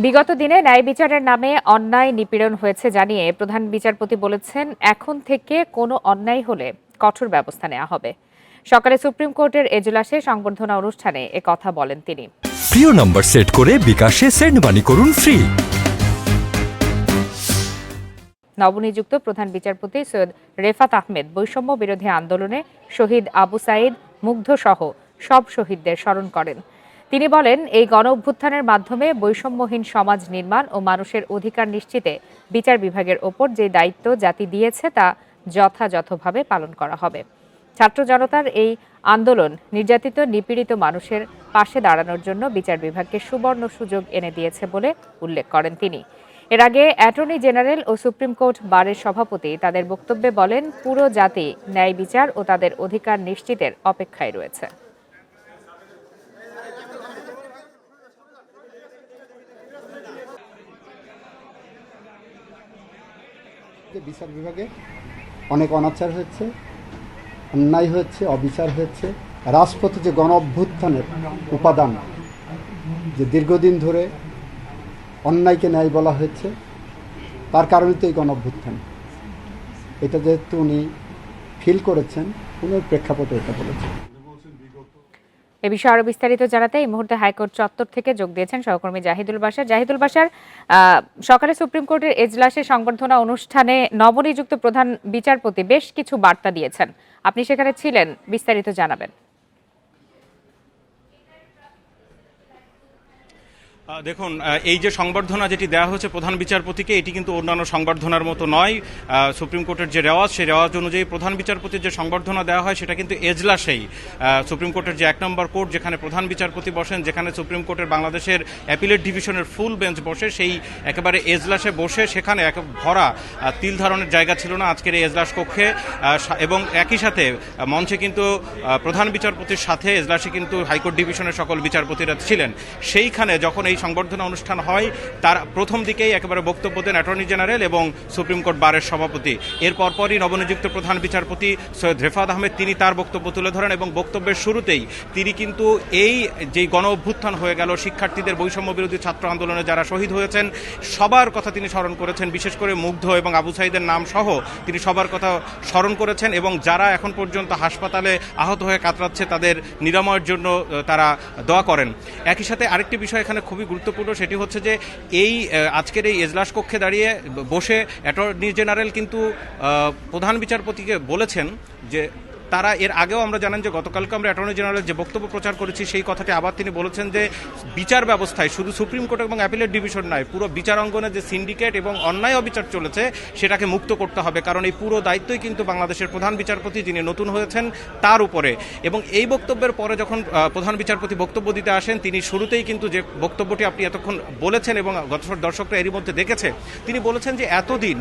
বিগত দিনে ন্যায় বিচারের নামে অন্যায় নিপীড়ন হয়েছে জানিয়ে প্রধান বিচারপতি বলেছেন, এখন থেকে কোনো অন্যায় হলে কঠোর ব্যবস্থা নেওয়া হবে। সকালে সুপ্রিম কোর্টের এজলাসে সংবর্ধনা অনুষ্ঠানে একথা বলেন তিনি। প্রিয় নম্বর সেট করে বিকাশে সেন্ড মানি করুন ফ্রি। নবনিযুক্ত প্রধান বিচারপতি সৈয়দ রেফাত আহমেদ বৈষম্য বিরোধী আন্দোলনে শহীদ আবু সাঈদ, মুগ্ধ সহ সব শহীদদের স্মরণ করেন। তিনি বলেন, এই গণ অভ্যুত্থানের মাধ্যমে বৈষম্যহীন সমাজ নির্মাণ ও মানুষের অধিকার নিশ্চিতে বিচার বিভাগের ওপর যে দায়িত্ব জাতি দিয়েছে তা যথাযথভাবে পালন করা হবে। ছাত্র জনতার এই আন্দোলন নির্যাতিত নিপীড়িত মানুষের পাশে দাঁড়ানোর জন্য বিচার বিভাগকে সুবর্ণ সুযোগ এনে দিয়েছে বলে উল্লেখ করেন তিনি। এর আগে অ্যাটর্নি জেনারেল ও সুপ্রিম কোর্ট বারের সভাপতি তাদের বক্তব্যে বলেন, পুরো জাতি ন্যায় বিচার ও তাদের অধিকার নিশ্চিতের অপেক্ষায় রয়েছে। বিচার বিভাগে অনেক অনাচার হয়েছে, অন্যায় হয়েছে, অবিচার হয়েছে। রাজপথে যে গণ অভ্যুত্থানের উপাদান, যে দীর্ঘদিন ধরে অন্যায়কে ন্যায় বলা হয়েছে, তার কারণে তো এই গণ অভ্যুত্থান। এটা যেহেতু উনি ফিল করেছেন, উনি প্রেক্ষাপটে এটা বলেছেন। এ বিষয়ে আরো বিস্তারিত জানাতে এই মুহূর্তে হাইকোর্ট চত্বর থেকে যোগ দিয়েছেন সহকর্মী জাহিদুল বাশার। জাহিদুল বাশার, সকালে সুপ্রিম কোর্টের এজলাসে সংবর্ধনা অনুষ্ঠানে নবনিযুক্ত প্রধান বিচারপতি বেশ কিছু বার্তা দিয়েছেন, আপনি সেখানে ছিলেন, বিস্তারিত জানাবেন। দেখুন, এই যে সংবর্ধনা যেটি দেওয়া হয়েছে প্রধান বিচারপতিকে, এটি কিন্তু অন্যান্য সংবর্ধনার মতো নয়। সুপ্রিম কোর্টের যে রেওয়াজ, সেই রেওয়াজ অনুযায়ী প্রধান বিচারপতির যে সংবর্ধনা দেওয়া হয় সেটা কিন্তু এজলাসেই, সুপ্রিম কোর্টের যে 1 নম্বর কোর্ট যেখানে প্রধান বিচারপতি বসেন, যেখানে সুপ্রিম কোর্টের বাংলাদেশের অ্যাপিলেট ডিভিশনের ফুল বেঞ্চ বসে, সেই একেবারে এজলাসে বসে সেখানে এক ভরা তিল ধারণের জায়গা ছিল না আজকের এই এজলাস কক্ষে। এবং একই সাথে মঞ্চে কিন্তু প্রধান বিচারপতির সাথে এজলাসে কিন্তু হাইকোর্ট ডিভিশনের সকল বিচারপতিরা ছিলেন। সেইখানে যখন এই সংবর্ধনা অনুষ্ঠান হয়, তার প্রথম দিকেই একেবারে বক্তব্য দেন অ্যাটর্নি জেনারেল এবং সুপ্রিম কোর্ট বারের সভাপতি। এর পরপরই নবনিযুক্ত প্রধান বিচারপতি সৈয়দ রেফাত আহমেদ তিনি তার বক্তব্য তুলে ধরেন এবং বক্তব্যের শুরুতেই তিনি কিন্তু এই যে গণ অভ্যুত্থান হয়ে গেল, শিক্ষার্থীদের বৈষম্য বিরোধী ছাত্র আন্দোলনে যারা শহীদ হয়েছেন সবার কথা তিনি স্মরণ করেছেন, বিশেষ করে মুগ্ধ এবং আবু সাঈদের নাম সহ তিনি সবার কথা স্মরণ করেছেন এবং যারা এখন পর্যন্ত হাসপাতালে আহত হয়ে কাতরাচ্ছে তাদের নিরাময়ের জন্য তারা দোয়া করেন। একই সাথে আরেকটি বিষয় এখানে খুবই গুরুত্বপূর্ণ, সেটি হচ্ছে যে এই আজকের এই এজলাস কক্ষে দাঁড়িয়ে বসে অ্যাটর্নি জেনারেল কিন্তু প্রধান বিচারপতিকে বলেছেন যে তারা এর আগেও আমরা জানেন যে গতকালকে আমরা অ্যাটর্নি জেনারেলের যে বক্তব্য প্রচার করেছি সেই কথাটি আবার তিনি বলেছেন যে বিচার ব্যবস্থায় শুধু সুপ্রিম কোর্ট এবং অ্যাপিলেট ডিভিশন নয়, পুরো বিচার অঙ্গনে যে সিন্ডিকেট এবং অন্যায় অবিচার চলেছে সেটাকে মুক্ত করতে হবে, কারণ এই পুরো দায়িত্বই কিন্তু বাংলাদেশের প্রধান বিচারপতি যিনি নতুন হয়েছেন তার উপরে। এবং এই বক্তব্যের পরে যখন প্রধান বিচারপতি বক্তব্য দিতে আসেন, তিনি শুরুতেই কিন্তু যে বক্তব্যটি আপনি এতক্ষণ বলেছেন এবং দর্শকরা এরই মধ্যে দেখেছে, তিনি বলেছেন যে এতদিন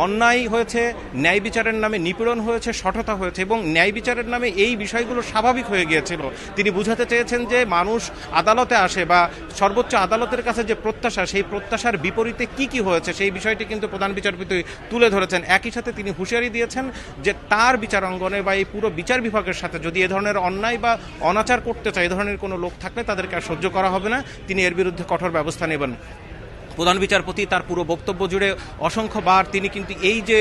অন্যায় হয়েছে, ন্যায় বিচারের নামে নিপীড়ন হয়েছে, শঠতা হয়েছে এবং ন্যায় বিচারের নামে এই বিষয়গুলো স্বাভাবিক হয়ে গিয়েছিল। তিনি বুঝাতে চেয়েছেন যে মানুষ আদালতে আসে বা সর্বোচ্চ আদালতের কাছে যে প্রত্যাশা, সেই প্রত্যাশার বিপরীতে কি কি হয়েছে সেই বিষয়টি কিন্তু প্রধান বিচারপতি তুলে ধরেছেন। একই সাথে তিনি হুঁশিয়ারি দিয়েছেন যে তার বিচারাঙ্গনে বা এই পুরো বিচার বিভাগের সাথে যদি এ ধরনের অন্যায় বা অনাচার করতে চায়, এ ধরনের কোনো লোক থাকলে তাদেরকে আর সহ্য করা হবে না, তিনি এর বিরুদ্ধে কঠোর ব্যবস্থা নেবেন। প্রধান বিচারপতি তার পুরো বক্তব্য জুড়ে অসংখ্যবার তিনি কিন্তু এই যে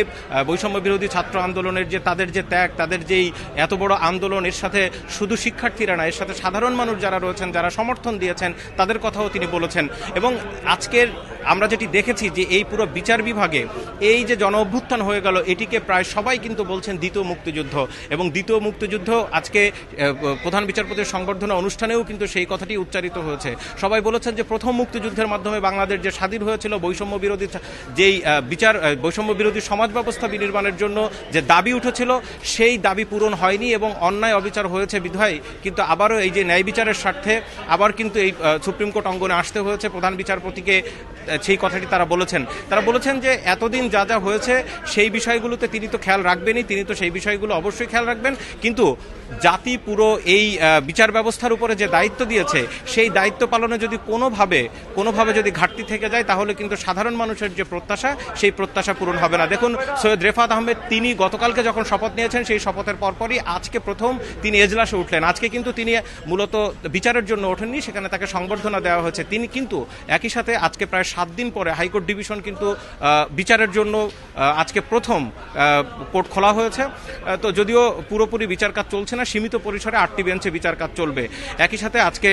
বৈষম্য বিরোধী ছাত্র আন্দোলনের যে তাদের যে ত্যাগ, তাদের যেই এত বড় আন্দোলন, এর সাথে শুধু শিক্ষার্থীরা না, এর সাথে সাধারণ মানুষ যারা রয়েছেন, যারা সমর্থন দিয়েছেন তাদের কথাও তিনি বলেছেন। এবং আজকের আমরা যেটি দেখেছি যে এই পুরো বিচার বিভাগে এই যে জন অভ্যুত্থান হয়ে গেল, এটিকে প্রায় সবাই কিন্তু বলছেন দ্বিতীয় মুক্তিযুদ্ধ। এবং দ্বিতীয় মুক্তিযুদ্ধ আজকে প্রধান বিচারপতির সংবর্ধনা অনুষ্ঠানেও কিন্তু সেই কথাটি উচ্চারিত হয়েছে। সবাই বলেছেন যে প্রথম মুক্তিযুদ্ধের মাধ্যমে বাংলাদেশ যে স্বাধীন হয়েছিল, বৈষম্য বিরোধী যেই বৈষম্য বিরোধী সমাজ ব্যবস্থা বিনির্মাণের জন্য যে দাবি উঠেছিল সেই দাবি পূরণ হয়নি এবং অন্যায় অবিচার হয়েছে বিধায় কিন্তু আবারও এই যে ন্যায় বিচারের স্বার্থে আবার কিন্তু এই সুপ্রিম কোর্ট অঙ্গনে আসতে হয়েছে, প্রধান বিচারপতিকে সেই কথাটি তারা বলেছেন যে এতদিন যা যা হয়েছে সেই বিষয়গুলোতে তিনি তো খেয়াল রাখবেনই, তিনি তো সেই বিষয়গুলো অবশ্যই খেয়াল রাখবেন, কিন্তু জাতি পুরো এই বিচার ব্যবস্থার উপরে যে দায়িত্ব দিয়েছে সেই দায়িত্ব পালনে যদি কোনোভাবে যদি ঘাটতি থেকে যায় তাহলে কিন্তু সাধারণ মানুষের যে প্রত্যাশা সেই প্রত্যাশা পূরণ হবে না। দেখুন, সৈয়দ রেফাত আহমেদ তিনি গতকালকে যখন শপথ নিয়েছেন সেই শপথের পরপরই আজকে প্রথম তিনি এজলাসে উঠলেন। আজকে কিন্তু তিনি মূলত বিচারের জন্য ওঠেননি, সেখানে তাকে সংবর্ধনা দেওয়া হয়েছে। তিনি কিন্তু একই সাথে আজকে প্রায় 7 দিন পরে হাইকোর্ট ডিভিশন কিন্তু বিচারের জন্য আজকে প্রথম কোর্ট খোলা হয়েছে। তো যদিও পুরোপুরি বিচার কাজ চলছে না, সীমিত পরিসরে 8টি বেঞ্চে বিচার কাজ চলবে। একই সাথে আজকে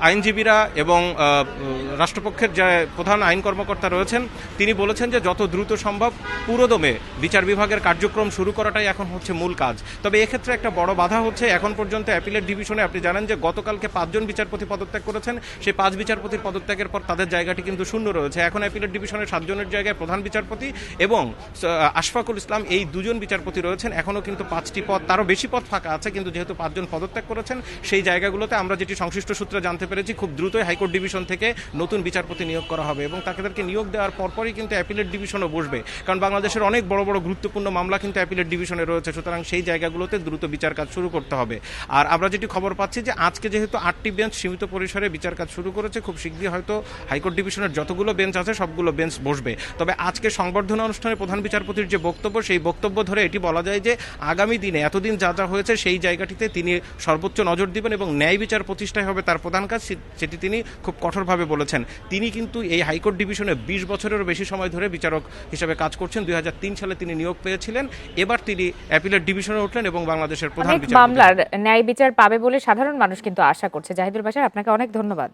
আইনজীবীরা এবং রাষ্ট্রপক্ষের যে প্রধান আইন কর্মকর্তা রয়েছেন তিনি বলেছেন যে যত দ্রুত সম্ভব পুরোদমে বিচার বিভাগের কার্যক্রম শুরু করাটাই এখন হচ্ছে মূল কাজ। তবে এক্ষেত্রে একটা বড় বাধা হচ্ছে এখন পর্যন্ত অ্যাপিলেট ডিভিশনে আপনি জানেন যে গতকালকে 5 জন বিচারপতি পদত্যাগ করেছেন। সেই 5 বিচারপতির পদত্যাগের পর তাদের জায়গাটি কিন্তু শূন্য রয়েছে। এখন অ্যাপিলেট ডিভিশনের 7 জনের জায়গায় প্রধান বিচারপতি এবং আশফাকুল ইসলাম এই 2 জন বিচারপতি রয়েছেন। এখনও কিন্তু 5টি পদ, তারও বেশি পদ ফাঁকা আছে, কিন্তু যেহেতু 5 জন পদত্যাগ করেছেন সেই জায়গাগুলোতে আমরা যেটি সংশ্লিষ্ট সূত্রে জানতে পেরেছি খুব দ্রুতই হাইকোর্ট ডিভিশন থেকে নতুন বিচারপতি নিয়োগ করা হবে এবং তাদেরকে নিয়োগ দেওয়ার পরপরই কিন্তু অ্যাপিলেট ডিভিশনও বসবে, কারণ বাংলাদেশের অনেক বড় বড় গুরুত্বপূর্ণ মামলা কিন্তু অ্যাপিলেট ডিভিশনে রয়েছে। সুতরাং সেই জায়গাগুলোতে দ্রুত বিচার কাজ শুরু করতে হবে। আর আমরা যেটি খবর পাচ্ছি যে আজকে যেহেতু 8টি বেঞ্চ সীমিত পরিসরে বিচার কাজ শুরু করেছে, খুব শীঘ্রই হয়তো হাইকোর্ট ডিভিশনের যতগুলো বেঞ্চ আছে সবগুলো বেঞ্চ বসবে। তবে আজকে সংবর্ধনা অনুষ্ঠানে প্রধান বিচারপতির যে বক্তব্য সেই বক্তব্য ধরে এটি বলা যায় যে আগামী দিনে এতদিন যা যা হয়েছে সেই জায়গাটিতে তিনি সর্বোচ্চ নজর দিবেন এবং ন্যায় বিচার প্রতিষ্ঠাই হবে তার প্রধান কাজ, সেটি তিনি খুব কঠোরভাবে বলেছেন। তিনি কিন্তু এই হাইকোর্ট ডিভিশনে 20 বছরেরও বেশি সময় ধরে বিচারক হিসেবে কাজ করছেন। 2003 সালে তিনি নিয়োগ পেয়েছিলেন। এবার তিনি অ্যাপিলেট ডিভিশনে উঠলেন এবং বাংলাদেশের প্রধান বিচারপতি। মামলার ন্যায় বিচার পাবে বলে সাধারণ মানুষ কিন্তু আশা করছে। জাহিদুল বাশার, আপনাকে অনেক ধন্যবাদ।